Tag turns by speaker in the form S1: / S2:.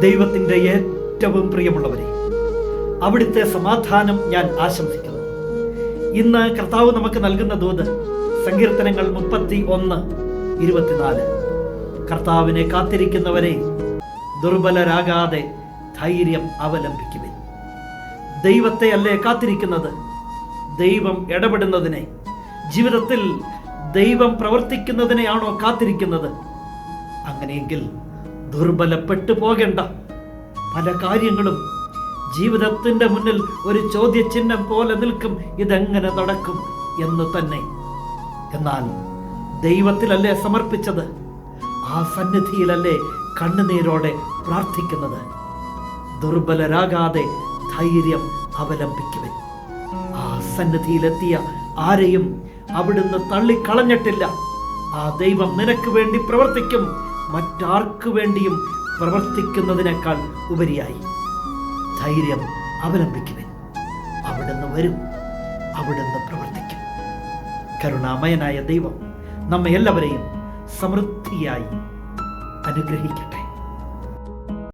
S1: ദൈവത്തിൻ്റെ ഏറ്റവും പ്രിയമുള്ളവരെ, അവിടുത്തെ സമാധാനം ഞാൻ ആശംസിക്കുന്നു. ഇന്ന് കർത്താവ് നമുക്ക് നൽകുന്ന ദൂത് സങ്കീർത്തനങ്ങൾ 31:24. കർത്താവിനെ കാത്തിരിക്കുന്നവരെ ദുർബലരാകാതെ ധൈര്യം അവലംബിക്കുവിൻ. ദൈവത്തെ അല്ലേ കാത്തിരിക്കുന്നത്? ദൈവം ഇടപെടുന്നതിനെ, ജീവിതത്തിൽ ദൈവം പ്രവർത്തിക്കുന്നതിനെയാണോ കാത്തിരിക്കുന്നത്? അങ്ങനെയെങ്കിൽ ദുർബലപ്പെട്ടു പോകേണ്ട. പല കാര്യങ്ങളും ജീവിതത്തിൻ്റെ മുന്നിൽ ഒരു ചോദ്യചിഹ്നം പോലെ നിൽക്കും. ഇതെങ്ങനെ നടക്കും എന്ന് തന്നെ. എന്നാൽ ദൈവത്തിലല്ലേ സമർപ്പിച്ചത്? ആ സന്നിധിയിലല്ലേ കണ്ണുനീരോടെ പ്രാർത്ഥിക്കുന്നത്? ദുർബലരാകാതെ ധൈര്യം അവലംബിക്കുവിൻ. ആ സന്നിധിയിലെത്തിയ ആരെയും അവിടുന്ന് തള്ളിക്കളഞ്ഞിട്ടില്ല. ആ ദൈവം നിനക്ക് വേണ്ടി പ്രവർത്തിക്കും. മറ്റാർക്കു വേണ്ടിയും പ്രവർത്തിക്കുന്നതിനേക്കാൾ ഉപരിയായി ധൈര്യം അവലംബിക്കുവിൻ. അവിടുന്ന് വരും, അവിടുന്ന് പ്രവർത്തിക്കും. കരുണാമയനായ ദൈവം നമ്മെ എല്ലാവരെയും സമൃദ്ധിയായി അനുഗ്രഹിക്കട്ടെ.